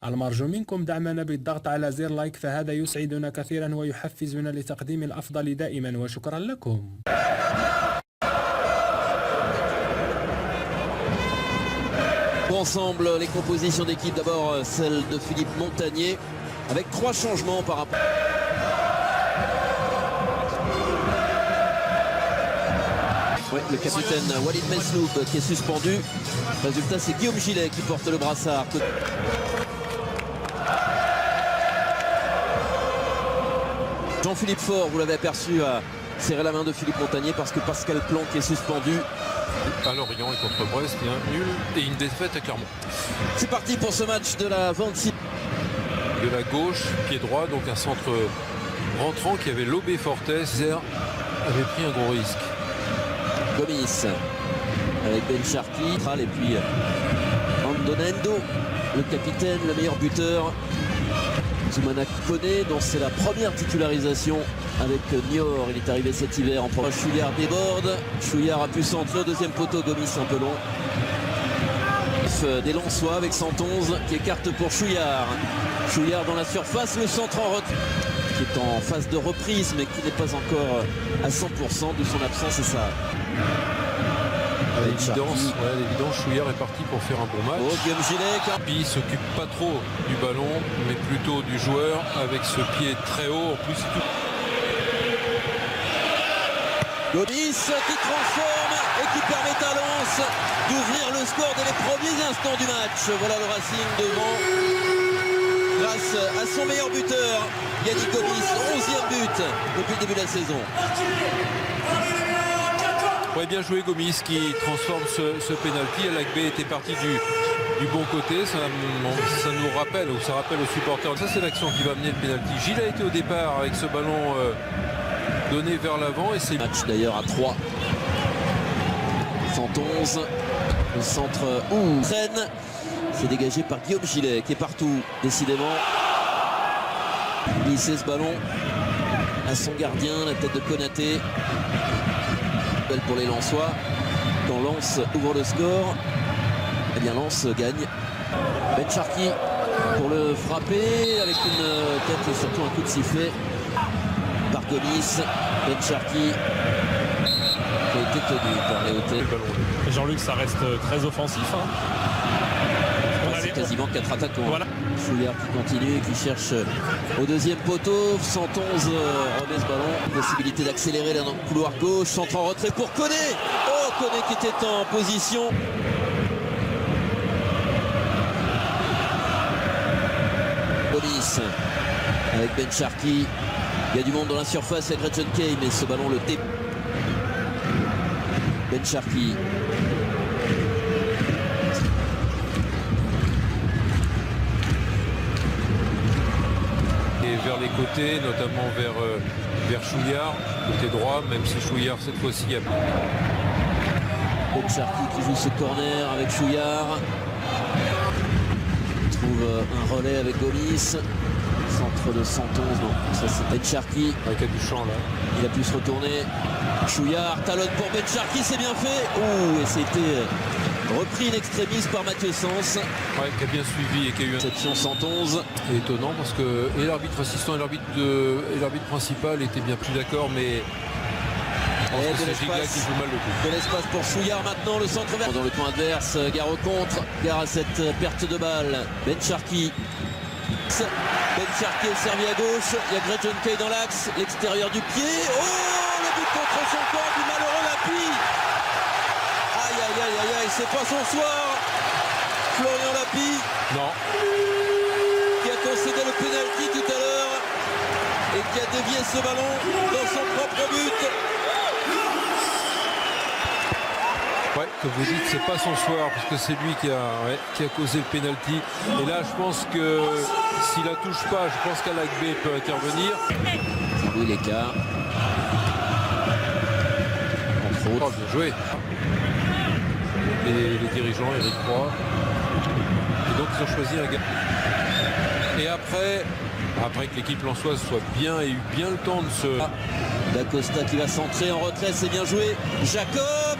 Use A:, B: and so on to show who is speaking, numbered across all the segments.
A: المرجو منكم دعمنا بالضغط على زر لايك فهذا يسعدنا كثيرا ويحفزنا لتقديم الأفضل دائما وشكرا لكم.
B: Ensemble, les compositions d'équipe, d'abord celle de Philippe Montagnier, avec 3 changements par rapport. Ouais, le capitaine Walid Mesloub qui est suspendu. Résultat, c'est Guillaume Gillet qui porte le brassard. Jean-Philippe Faure, vous l'avez aperçu, a serré la main de Philippe Montagnier parce que Pascal Planck est suspendu.
C: À Lorient et contre Brest, il y a un nul et une défaite à Clermont.
B: C'est parti pour ce match de la 26.
C: De la gauche, pied droit, donc un centre rentrant qui avait lobé Fortes. Zer avait pris un gros risque.
B: Gomis avec Ben Sharkey et puis Andonendo, le capitaine, le meilleur buteur. Zoumana Koné, dont c'est la première titularisation avec Niort. Il est arrivé cet hiver en province. Chouillard déborde. Chouillard a pu centrer au deuxième poteau. Gomis un peu long. Des Lensois avec 111 qui écarte pour Chouillard. Chouillard dans la surface, le centre en retrait qui est en phase de reprise mais qui n'est pas encore à 100% de son absence et ça.
C: À l'évidence, Chouillard est parti pour faire un bon match.
B: Oh, Guillaume Gillet.
C: Puis il s'occupe pas trop du ballon, mais plutôt du joueur avec ce pied très haut. En plus,
B: Gomis qui transforme et qui permet à Lens d'ouvrir le score dès les premiers instants du match. Voilà le Racing devant grâce à son meilleur buteur, Yannick Gomis, 11e but depuis le début de la saison.
C: Ouais, bien joué Gomis qui transforme ce pénalty. Alakbé était parti du bon côté. Ça nous rappelle, ou ça rappelle aux supporters. Ça c'est l'action qui va amener le pénalty. Gilles a été au départ avec ce ballon donné vers l'avant. Et c'est
B: match d'ailleurs à 3. 111. Le centre traîne. C'est dégagé par Guillaume Gillet qui est partout décidément. Glisser ce ballon à son gardien, la tête de Konaté. Belle pour les Lensois. Quand Lens ouvre le score, eh bien Lens gagne. Ben Sharkey pour le frapper avec une tête et surtout un coup de sifflet par Gomis. Ben Sharkey qui a été tenu par Léoté.
D: Jean-Luc, ça reste très offensif.
B: C'est quasiment 4 attaquants.
D: Voilà.
B: Chouillard qui continue, qui cherche au deuxième poteau. 111 remet ce ballon. Possibilité d'accélérer là dans le couloir gauche. Centre en retrait pour Koné. Oh, Koné qui était en position. Gomis avec Ben Sharkey. Il y a du monde dans la surface avec Gretchen Kay, mais ce ballon le dé. Ben Sharkey.
C: vers les côtés, notamment vers Chouillard, côté droit, même si Chouillard cette fois-ci a...
B: Ben Sharkey qui joue ce corner avec Chouillard. Il trouve un relais avec Gomis. Centre de 111, non, ça c'est Ben Sharkey.
C: Avec Duchamp là.
B: Il a pu se retourner. Chouillard, talonne pour Ben Sharkey, c'est bien fait. Ouh, et c'était repris in extremis par Mathieu Sens.
C: Ouais, qui a bien suivi et qui a eu une
B: section 111.
C: C'est étonnant parce que et l'arbitre assistant et l'arbitre principal étaient bien plus d'accord, mais c'est Gigla qui joue mal le coup.
B: De l'espace pour Chouillard maintenant, le centre vert. Dans le coin adverse, gare au contre, gare à cette perte de balle. Ben Sharkey. Ben Sharkey est servi à gauche, il y a Gretchen Kay dans l'axe, l'extérieur du pied. Oh, le but contre son camp du malheureux Lapi. Aïe aïe aïe aïe aïe, c'est pas son soir. Florian Lapi.
C: Non.
B: Qui a concédé le pénalty tout à l'heure et qui a dévié ce ballon dans son propre but.
C: Ouais, comme vous dites, c'est pas son soir parce que c'est lui qui a causé le pénalty. Et là, je pense que s'il la touche pas, je pense qu'Alakbé peut intervenir.
B: Oui, l'écart. Entre autres.
C: Oh, bien joué. Les dirigeants, Eric Roy. Et donc, ils ont choisi un gars. Et après que l'équipe lensoise soit bien et eu bien le temps de se...
B: D'Acosta qui va centrer en retrait, c'est bien joué. Jacob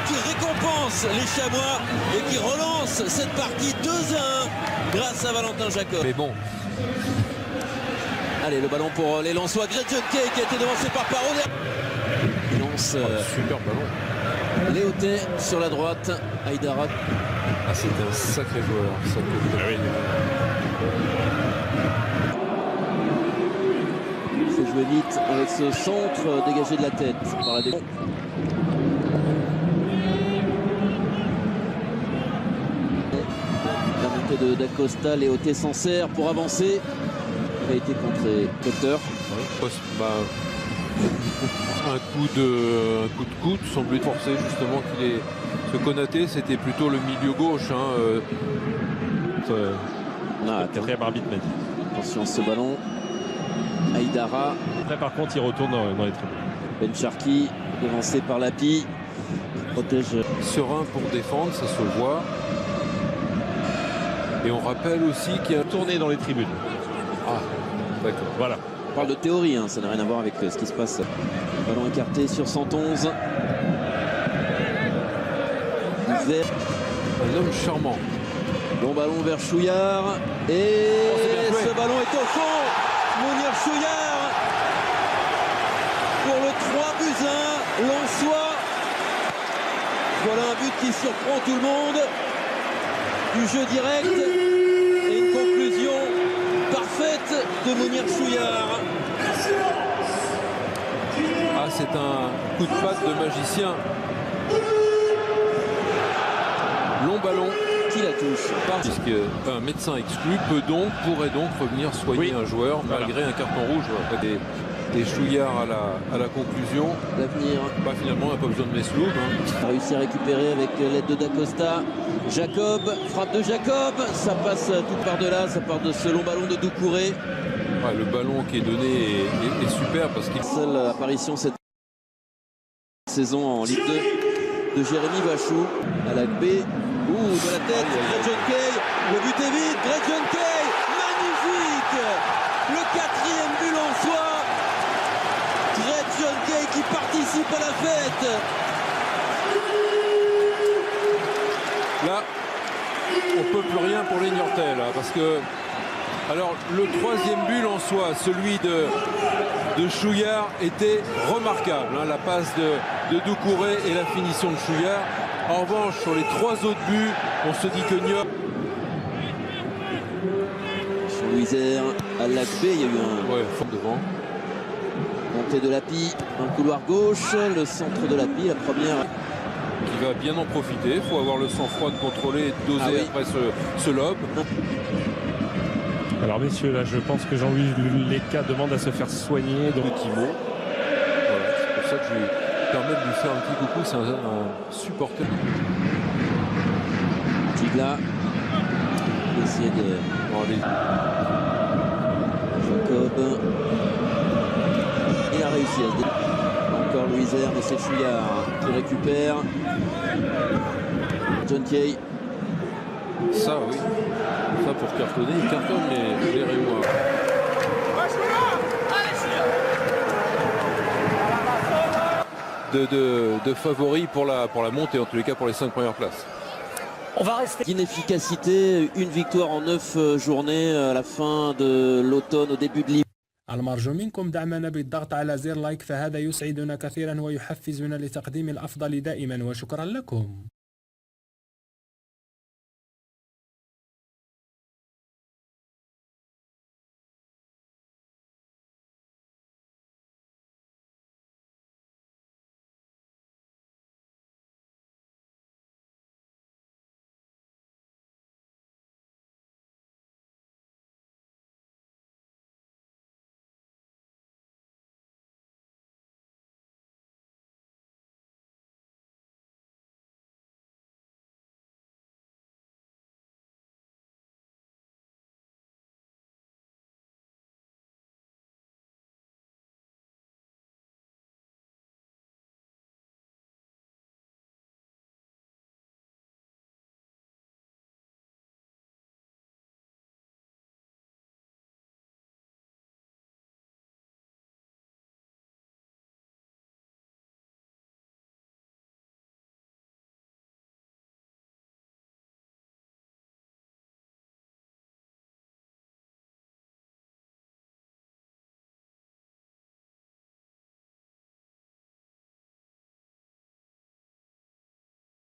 B: qui récompense les Chamois et qui relance cette partie 2-1. grâce à Valentin Jacob.
C: Mais bon,
B: Allez, le ballon pour les Lensois. Greg John Kay qui a été devancé par Parot. Il lance
C: super ballon.
B: Léoté sur la droite. Aïdara.
C: Ah, c'est un sacré joueur.
B: Il faut jouer vite avec ce centre dégagé de la tête par la défense. La montée d'Acosta, Léoté s'en sert pour avancer. Il a été contré Cotter.
C: Un coup de coude semblait forcer justement qu'il est. Ce Konaté, c'était plutôt le milieu gauche.
D: Quatrième arbitre m'a dit.
B: Attention à ce ballon. Aïdara.
D: Après, par contre, il retourne dans les tribunes.
B: Ben Sharki, devancé par Lapi. Protège.
C: Serein pour défendre, ça se voit. Et on rappelle aussi qu'il y a
D: Tourné dans les tribunes.
C: Ah, d'accord.
D: Voilà.
B: On parle de théorie, ça n'a rien à voir avec ce qui se passe. Ballon écarté sur 111. Vert.
C: Un homme charmant.
B: Bon ballon vers Chouillard. Et ce ballon est au fond. Mounir Chouillard pour le 3-1. Lensois. Voilà un but qui surprend tout le monde. Du jeu direct. Et une conclusion parfaite de Mounir Chouillard.
C: Ah, c'est un coup de patte de magicien. Long ballon.
B: Qui la touche?
C: Puisque un médecin exclu pourrait donc revenir soigner un joueur malgré un carton rouge. Des Chouillards à la conclusion.
B: L'avenir.
C: Finalement, on n'a pas besoin de Mesloub.
B: A réussi à récupérer avec l'aide de D'Acosta. Jacob, frappe de Jacob. Ça passe tout par-delà. Ça part de ce long ballon de Doucouré.
C: Le ballon qui est donné est super parce qu'il...
B: Seule apparition cette saison en Ligue 2 de Jérémy Vachou à la B. De la tête, Greg John Kay. Le but est vide. Greg John Kay. Magnifique. Le 4e but lensois. Greg John Kay qui participe à la fête.
C: Là, on ne peut plus rien pour les Niortais, parce que... Alors, le 3e but en soi, celui de Chouillard, était remarquable. La passe de Doucouré et la finition de Chouillard. En revanche, sur les 3 autres buts, on se dit que Niort...
B: Sur Louisère, à l'ACB, il y a eu un...
C: fort devant.
B: Montée de Lapi, un couloir gauche, le centre de Lapi, la première...
C: Qui va bien en profiter. Il faut avoir le sang-froid de contrôler et de doser après ce lob.
D: Alors messieurs, là je pense que Jean-Louis Leca demande à se faire soigner.
C: Petit mot. Voilà, c'est pour ça que je lui permets de lui faire un petit coucou. C'est un supporter.
B: Tigla. Essayer de... Jacob. Il a réussi à se dé... Encore Louisère, mais c'est Chouillard qui récupère. John Kay.
C: Ça, oui. Ça, pour cartonner, il cartonne les Rémois. De favoris pour la montée, en tous les cas pour les 5 premières places.
B: On va rester. D'inefficacité, une victoire en 9 journées à la fin de l'automne, au début de l'hiver.
A: المرجو منكم دعمنا بالضغط على زر لايك فهذا يسعدنا كثيرا ويحفزنا لتقديم الأفضل دائما وشكرا لكم.